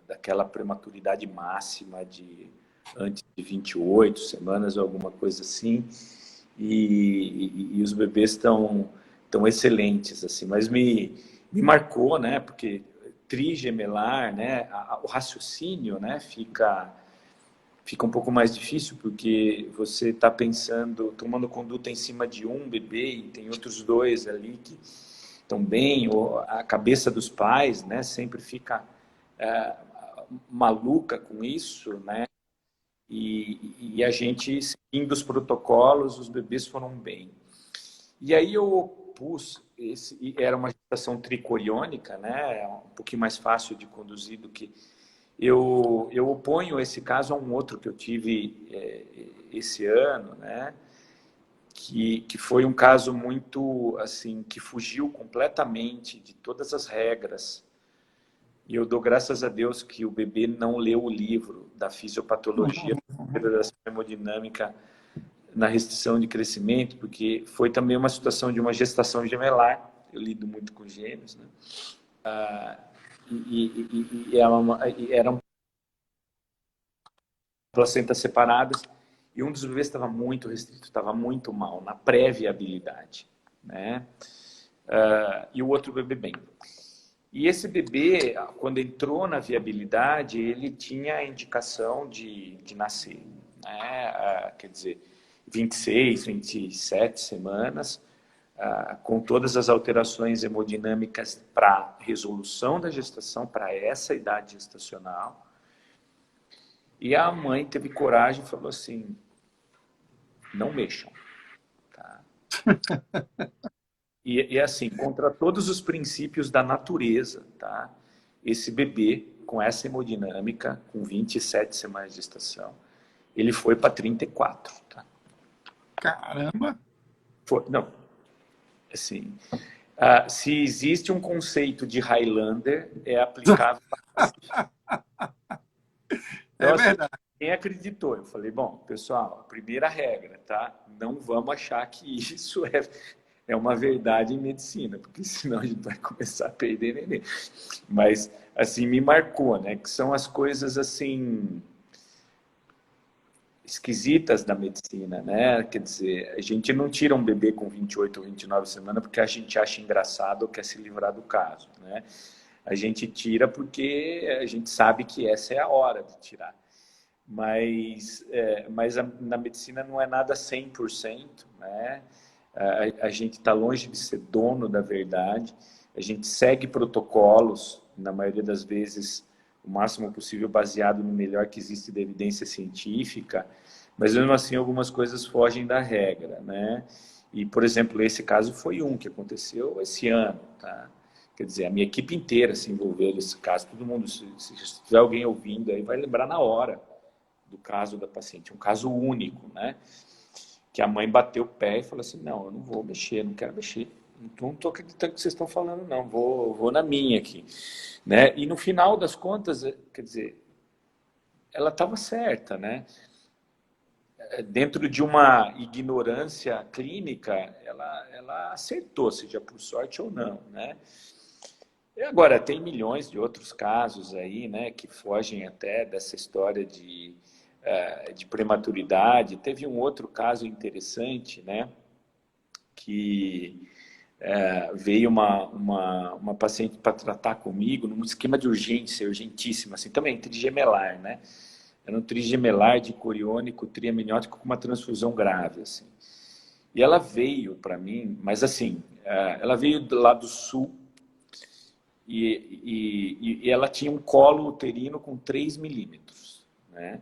S2: daquela prematuridade máxima de antes de 28 semanas ou alguma coisa assim, e os bebês estão excelentes, assim, mas me marcou, né? Porque trigemelar, né? O raciocínio, né? Fica um pouco mais difícil, porque você está pensando, tomando conduta em cima de um bebê e tem outros 2 ali que estão bem, ou a cabeça dos pais, né, sempre fica maluca com isso, né, e a gente, seguindo os protocolos, os bebês foram bem. E aí eu pus, era uma gestação tricoriônica, né, um pouquinho mais fácil de conduzir do que eu oponho esse caso a um outro que eu tive esse ano, né? Que foi um caso muito assim que fugiu completamente de todas as regras. E eu dou graças a Deus que o bebê não leu o livro da fisiopatologia da hemodinâmica na restrição de crescimento, porque foi também uma situação de uma gestação gemelar. Eu lido muito com gêmeos, né? Eram placentas separadas e um dos bebês estava muito restrito, estava muito mal, na pré-viabilidade, né? E o outro bebê bem. E esse bebê, quando entrou na viabilidade, ele tinha a indicação de nascer, né? Quer dizer, 26, 27 semanas, com todas as alterações hemodinâmicas para resolução da gestação, para essa idade gestacional. E a mãe teve coragem e falou assim, não mexam. Tá? E assim, contra todos os princípios da natureza, tá? Esse bebê, com essa hemodinâmica, com 27 semanas de gestação, ele foi para 34. Tá?
S1: Caramba!
S2: Não, assim, se existe um conceito de Highlander, é aplicável para então,
S1: É
S2: assim,
S1: verdade.
S2: quem acreditou? Eu falei, bom, pessoal, a primeira regra, tá? Não vamos achar que isso é uma verdade em medicina, porque senão a gente vai começar a perder neném. Mas, assim, me marcou, né? Que são as coisas, assim, esquisitas da medicina, né? Quer dizer, a gente não tira um bebê com 28 ou 29 semanas porque a gente acha engraçado ou quer se livrar do caso, né? A gente tira porque a gente sabe que essa é a hora de tirar. Mas na medicina não é nada 100%, né? A gente está longe de ser dono da verdade, a gente segue protocolos, na maioria das vezes, o máximo possível baseado no melhor que existe da evidência científica, mas mesmo assim algumas coisas fogem da regra, né? E, por exemplo, esse caso foi um que aconteceu esse ano, tá? Quer dizer, a minha equipe inteira se envolveu nesse caso, todo mundo, se tiver alguém ouvindo aí, vai lembrar na hora do caso da paciente, um caso único, né? Que a mãe bateu o pé e falou assim, não, eu não vou mexer, não quero mexer, não estou acreditando no que vocês estão falando, não, vou na minha aqui, né? E no final das contas, quer dizer, ela estava certa, né? dentro de uma ignorância clínica, ela acertou, seja por sorte ou não, né? E agora, tem milhões de outros casos aí, né, que fogem até dessa história de prematuridade. Teve um outro caso interessante, né, que veio uma paciente para tratar comigo num esquema de urgência, urgentíssima, assim, também trigemelar, né? Era um trigemelar de coriônico triamniótico com uma transfusão grave, assim. E ela veio para mim, mas assim, ela veio do lado sul e ela tinha um colo uterino com 3 milímetros, né?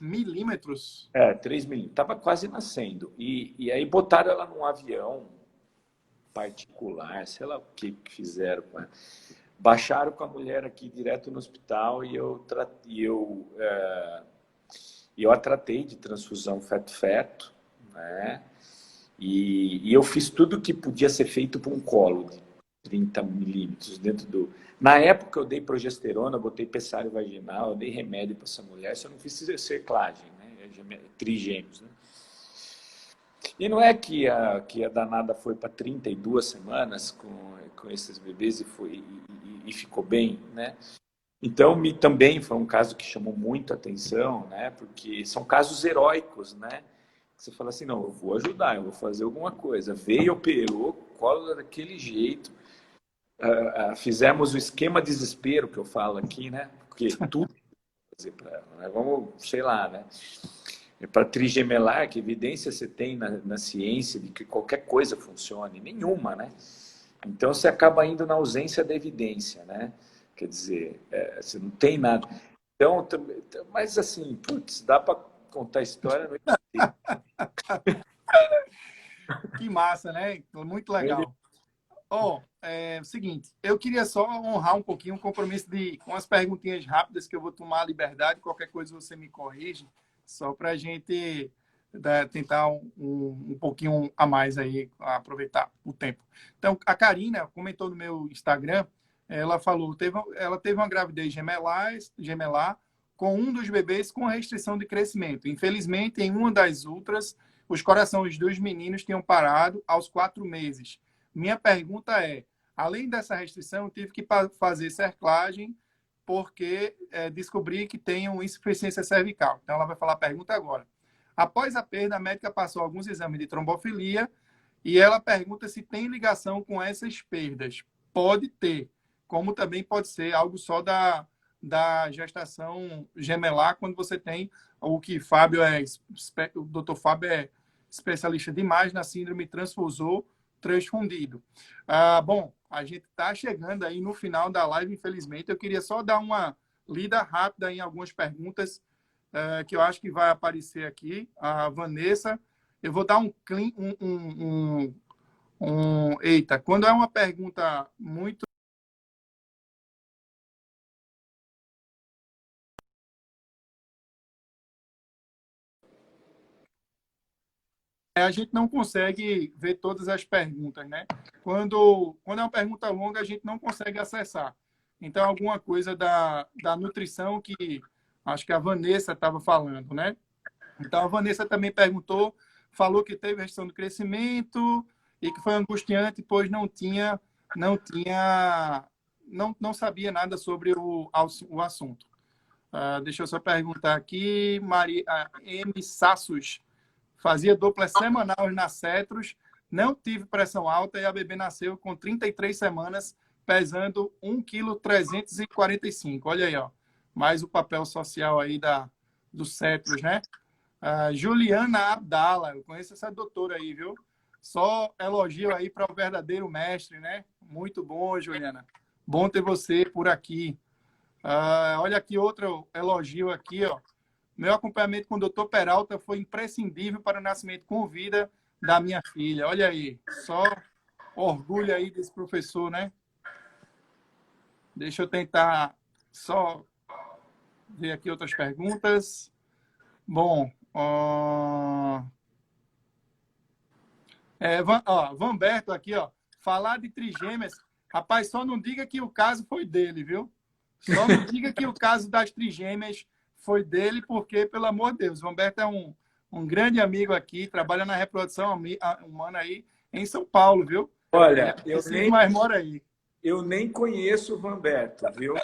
S1: Milímetros?
S2: 3 milímetros. Estava quase nascendo. E aí botaram ela num avião particular, sei lá o que fizeram com ela. Baixaram com a mulher aqui direto no hospital e eu a tratei de transfusão feto-feto, né? E eu fiz tudo que podia ser feito por um colo de 30 milímetros dentro do... Na época eu dei progesterona, botei pessário vaginal, eu dei remédio para essa mulher, só não fiz cerclagem, né? Trigêmeos, né? E não é que a danada foi para 32 semanas com esses bebês e ficou bem, né? Então, também foi um caso que chamou muito a atenção, né? Porque são casos heróicos, né? Você fala assim, não, eu vou ajudar, eu vou fazer alguma coisa. Veio, operou, cola daquele jeito. Fizemos o esquema desespero, que eu falo aqui, né? Porque tudo fazer para ela, né? Vamos, sei lá, né? Para trigemelar, que evidência você tem na ciência de que qualquer coisa funcione? Nenhuma, né? Então, você acaba indo na ausência da evidência, né? Quer dizer, você não tem nada. Então, mas assim, putz, dá para contar a história no
S1: Que massa, né? Muito legal. Seguinte, eu queria só honrar um pouquinho o compromisso com as perguntinhas rápidas que eu vou tomar a liberdade, qualquer coisa você me corrige, só para a gente tentar um pouquinho a mais aí, aproveitar o tempo. Então, a Karina comentou no meu Instagram, ela falou, ela teve uma gravidez gemelar com um dos bebês com restrição de crescimento. Infelizmente, em uma das outras, os corações dos meninos tinham parado aos 4 meses. Minha pergunta é, além dessa restrição, eu tive que fazer cerclagem porque descobri que tenho insuficiência cervical. Então, ela vai falar a pergunta agora. Após a perda, a médica passou alguns exames de trombofilia e ela pergunta se tem ligação com essas perdas. Pode ter, como também pode ser algo só da gestação gemelar, quando você tem o que o doutor Fábio é especialista demais na síndrome transfusor transfundido. Bom, a gente está chegando aí no final da live, infelizmente. Eu queria só dar uma lida rápida em algumas perguntas que eu acho que vai aparecer aqui. A Vanessa, eu vou dar eita, quando é uma pergunta muito... A gente não consegue ver todas as perguntas, né? Quando é uma pergunta longa, a gente não consegue acessar. Então, alguma coisa da nutrição que acho que a Vanessa estava falando, né? Então, a Vanessa também perguntou, falou que teve restrição do crescimento e que foi angustiante, pois não sabia nada sobre o assunto. Deixa eu só perguntar aqui, Maria M. Sassos, fazia dupla semanal na Cetros, não tive pressão alta e a bebê nasceu com 33 semanas, pesando 1,345 kg. Olha aí, ó. Mais o papel social aí do Cetros, né? Juliana Abdala, eu conheço essa doutora aí, viu? Só elogio aí para o verdadeiro mestre, né? Muito bom, Juliana. Bom ter você por aqui. Olha aqui outro elogio aqui, ó. Meu acompanhamento com o Dr. Peralta foi imprescindível para o nascimento com vida da minha filha. Olha aí, só orgulho aí desse professor, né? Deixa eu tentar só ver aqui outras perguntas. Bom, Vanberto aqui, ó. Falar de trigêmeas. Rapaz, só não diga que o caso foi dele, viu? Só não diga que o caso das trigêmeas foi dele, porque, pelo amor de Deus, o Humberto é um um grande amigo aqui, trabalha na reprodução humana aí em São Paulo, viu? Ele é
S2: Olha,
S1: de Recife, mas mora aí.
S2: eu nem conheço o Vanberto, viu?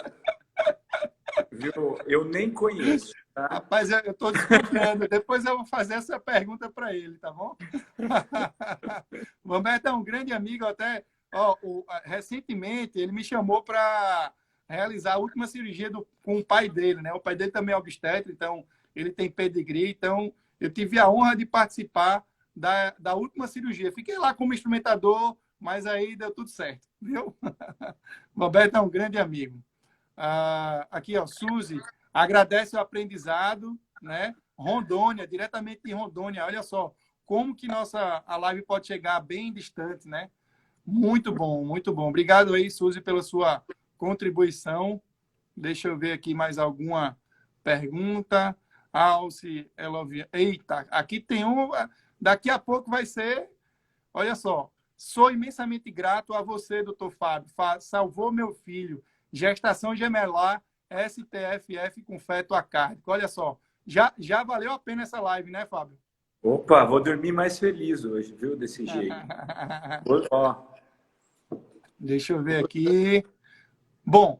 S2: Viu? Eu nem conheço, tá?
S1: Rapaz, eu estou desconfiando. Depois eu vou fazer essa pergunta para ele, tá bom? O Roberto é um grande amigo, até recentemente ele me chamou para realizar a última cirurgia com o pai dele, né? O pai dele também é obstetra, então ele tem pedigree, então eu tive a honra de participar da última cirurgia. Fiquei lá como instrumentador, mas aí deu tudo certo, viu? O Roberto é um grande amigo. Aqui, ó, Suzy, agradece o aprendizado, né? Rondônia, diretamente de Rondônia. Olha só, como que a live pode chegar bem distante, né? Muito bom, muito bom. Obrigado aí, Suzy, pela sua contribuição. Deixa eu ver aqui mais alguma pergunta. Alce, Elovia. Eita, aqui tem um. Daqui a pouco vai ser. Olha só. Sou imensamente grato a você, doutor Fábio. Salvou meu filho. Gestação gemelar STFF com feto acárdico. Olha só. Já valeu a pena essa live, né, Fábio?
S2: Opa, vou dormir mais feliz hoje, viu? Desse jeito. Ó.
S1: Deixa eu ver aqui. Bom,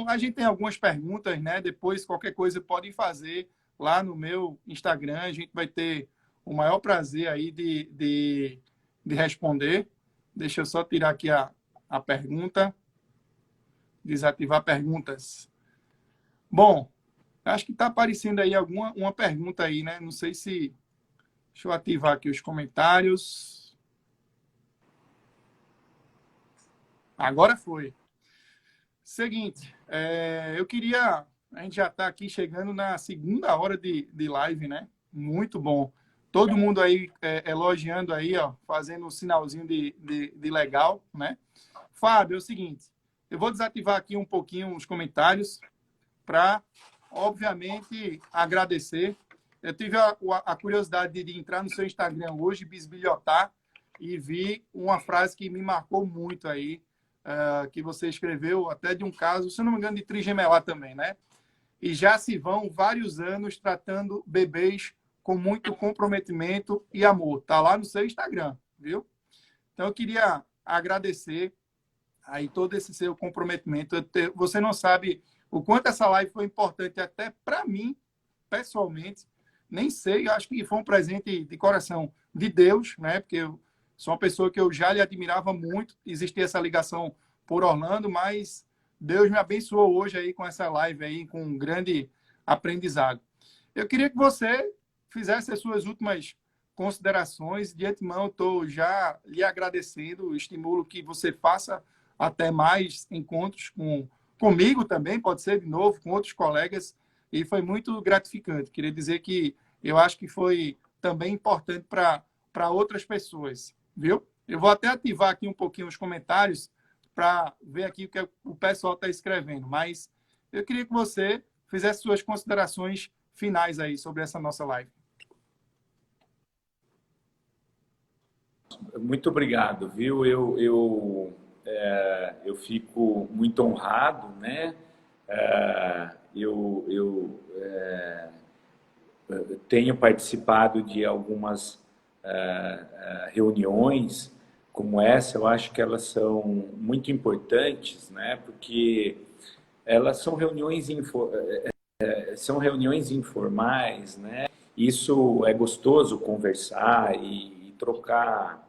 S1: a gente tem algumas perguntas, né? Depois, qualquer coisa, podem fazer lá no meu Instagram. A gente vai ter o maior prazer aí de responder. Deixa eu só tirar aqui a pergunta. Desativar perguntas. Bom, acho que está aparecendo aí uma pergunta aí, né? Não sei se... Deixa eu ativar aqui os comentários. Agora foi. Seguinte, eu queria... A gente já está aqui chegando na segunda hora de live, né? Muito bom. Todo mundo aí elogiando aí, ó, fazendo um sinalzinho de legal, né? Fábio, é o seguinte, eu vou desativar aqui um pouquinho os comentários para, obviamente, agradecer. Eu tive a curiosidade de entrar no seu Instagram hoje, bisbilhotar, e vi uma frase que me marcou muito aí, que você escreveu até de um caso, se não me engano, de trigemelar também, né? E já se vão vários anos tratando bebês com muito comprometimento e amor. Tá lá no seu Instagram, viu? Então, eu queria agradecer aí todo esse seu comprometimento. Você não sabe o quanto essa live foi importante até para mim, pessoalmente. Nem sei, acho que foi um presente de coração de Deus, né? Porque eu sou uma pessoa que eu já lhe admirava muito. Existia essa ligação por Orlando, mas Deus me abençoou hoje aí com essa live aí, com um grande aprendizado. Eu queria que você fizesse as suas últimas considerações. De antemão, estou já lhe agradecendo. Estimulo que você faça até mais encontros comigo também, pode ser de novo, com outros colegas. E foi muito gratificante. Queria dizer que eu acho que foi também importante para outras pessoas, viu? Eu vou até ativar aqui um pouquinho os comentários para ver aqui o que o pessoal está escrevendo. Mas eu queria que você fizesse suas considerações finais aí sobre essa nossa live.
S2: Muito obrigado, viu? Eu fico muito honrado, né? Eu tenho participado de algumas reuniões como essa. Eu acho que elas são muito importantes, né? Porque elas são reuniões informais, né? Isso é gostoso conversar e trocar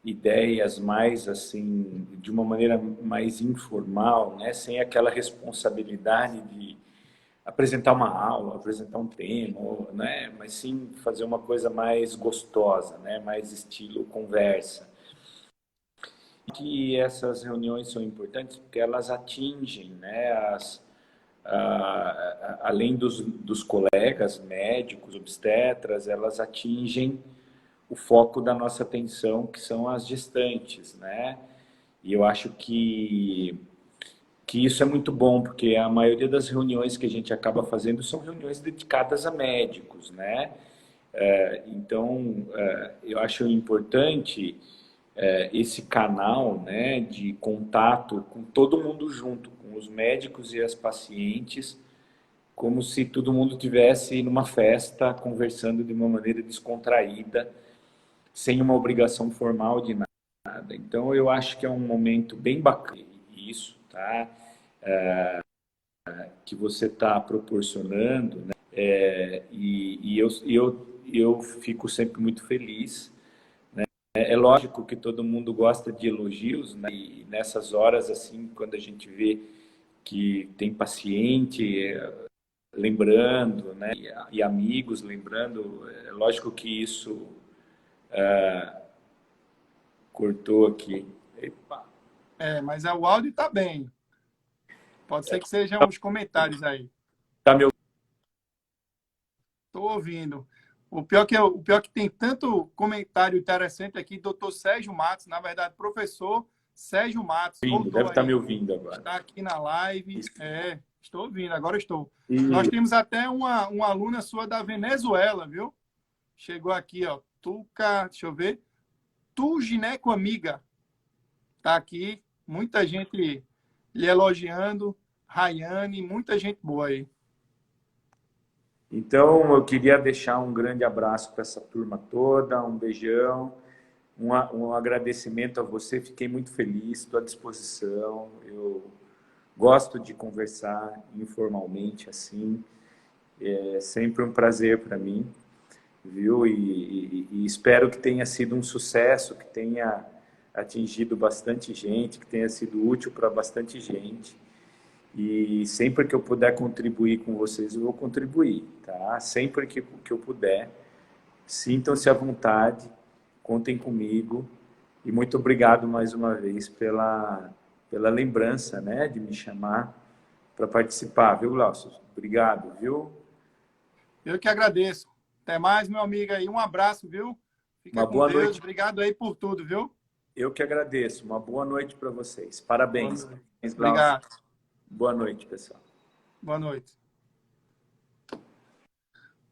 S2: ideias mais assim, de uma maneira mais informal, né? Sem aquela responsabilidade de apresentar uma aula, apresentar um tema, né? Mas sim fazer uma coisa mais gostosa, né? Mais estilo conversa. Que essas reuniões são importantes porque elas atingem, né? Além dos colegas médicos, obstetras, elas atingem o foco da nossa atenção, que são as gestantes, né? E eu acho que isso é muito bom, porque a maioria das reuniões que a gente acaba fazendo são reuniões dedicadas a médicos, né? Então, eu acho importante esse canal, né, de contato com todo mundo junto, com os médicos e as pacientes, como se todo mundo tivesse numa festa, conversando de uma maneira descontraída, sem uma obrigação formal de nada. Então, eu acho que é um momento bem bacana isso, tá? Que você está proporcionando, né? Eu fico sempre muito feliz. É lógico que todo mundo gosta de elogios, né? E nessas horas, assim, quando a gente vê que tem paciente lembrando, né? E amigos lembrando, é lógico que isso cortou aqui. Epa.
S1: Mas o áudio tá bem. Pode ser que sejam os comentários aí.
S2: Tá me
S1: Estou ouvindo. O pior que tem tanto comentário interessante aqui, doutor Sérgio Matos, na verdade, professor Sérgio Matos,
S2: ouvindo?
S1: voltou
S2: Deve estar me
S1: aí,
S2: ouvindo agora.
S1: está aqui na live.
S2: Isso.
S1: Estou ouvindo, agora estou.
S2: E
S1: Nós temos até uma aluna sua da Venezuela, viu? Chegou aqui, ó. Tuca, deixa eu ver. Tu, gineco amiga. Tá aqui. Muita gente lhe elogiando. Rayane, muita gente boa aí.
S2: Então, eu queria deixar um grande abraço para essa turma toda, um beijão, um agradecimento a você. Fiquei muito feliz, estou à disposição. Eu gosto de conversar informalmente assim. É sempre um prazer para mim, viu? E espero que tenha sido um sucesso, que tenha atingido bastante gente, que tenha sido útil para bastante gente. E sempre que eu puder contribuir com vocês, eu vou contribuir, tá? Sempre que eu puder, sintam-se à vontade, contem comigo. E muito obrigado mais uma vez pela lembrança, né, de me chamar para participar, viu, Glaucio? Obrigado, viu?
S1: Eu que agradeço. Até mais, meu amigo aí. Um abraço, viu? Fica
S2: Uma
S1: com
S2: boa
S1: Deus.
S2: noite.
S1: Obrigado aí por tudo, viu?
S2: Eu que agradeço. Uma boa noite para vocês.
S1: Boa
S2: Parabéns.
S1: noite.
S2: Parabéns, Glaucio.
S1: Obrigado.
S2: Boa noite, pessoal.
S1: Boa noite.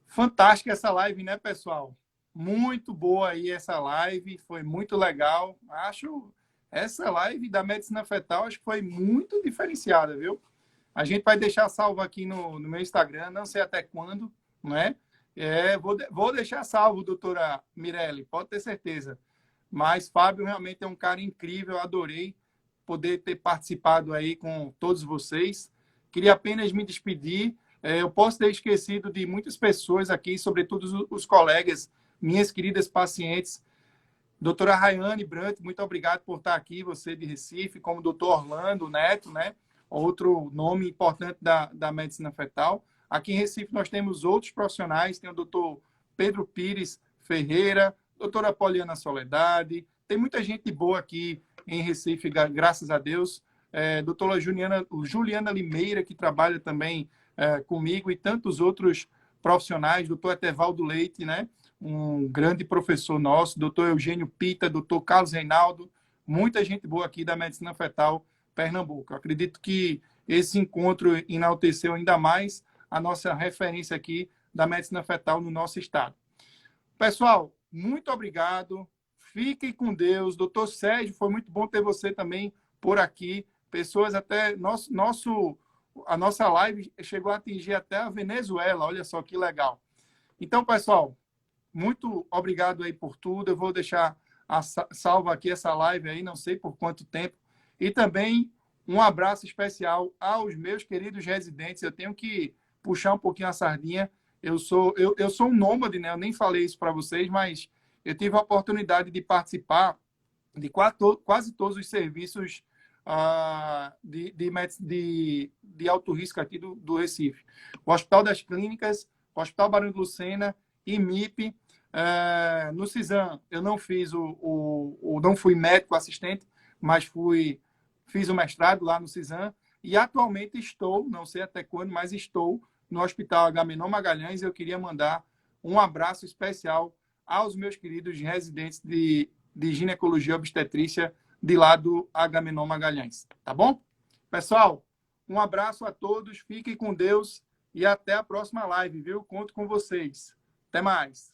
S1: Fantástica essa live, né, pessoal? Muito boa aí essa live. Foi muito legal. Acho essa live da medicina fetal acho que foi muito diferenciada, viu? A gente vai deixar salvo aqui no meu Instagram, não sei até quando, não é? Vou deixar salvo, doutora Mirelle, pode ter certeza. Mas Fábio realmente é um cara incrível, adorei poder ter participado aí com todos vocês. Queria apenas me despedir. Eu posso ter esquecido de muitas pessoas aqui, sobretudo os colegas, minhas queridas pacientes. Doutora Rayane Brant, muito obrigado por estar aqui, você de Recife, como doutor Orlando Neto, né? Outro nome importante da medicina fetal. Aqui em Recife nós temos outros profissionais, tem o doutor Pedro Pires Ferreira, doutora Poliana Soledade, tem muita gente boa aqui em Recife, graças a Deus. Doutora Juliana Limeira, que trabalha também comigo, e tantos outros profissionais, doutor Etevaldo Leite, né? Um grande professor nosso, doutor Eugênio Pita, doutor Carlos Reinaldo, muita gente boa aqui da Medicina Fetal Pernambuco. Eu acredito que esse encontro enalteceu ainda mais a nossa referência aqui da Medicina Fetal no nosso estado. Pessoal, muito obrigado. Fiquem com Deus. Doutor Sérgio, foi muito bom ter você também por aqui. Pessoas até... a nossa live chegou a atingir até a Venezuela. Olha só que legal. Então, pessoal, muito obrigado aí por tudo. Eu vou deixar salva aqui essa live aí, não sei por quanto tempo. E também um abraço especial aos meus queridos residentes. Eu tenho que puxar um pouquinho a sardinha. Eu sou um nômade, né? Eu nem falei isso para vocês, mas eu tive a oportunidade de participar de quase todos os serviços de alto risco aqui do Recife. O Hospital das Clínicas, o Hospital Barão de Lucena, IMIP. No CISAM, eu não fiz não fui médico assistente, mas fiz o mestrado lá no CISAM e atualmente estou, não sei até quando, mas estou no Hospital Agamenon Magalhães. Eu queria mandar um abraço especial aos meus queridos residentes de ginecologia e obstetrícia de lá do Agamenon Magalhães. Tá bom? Pessoal, um abraço a todos, fiquem com Deus e até a próxima live, viu? Conto com vocês. Até mais.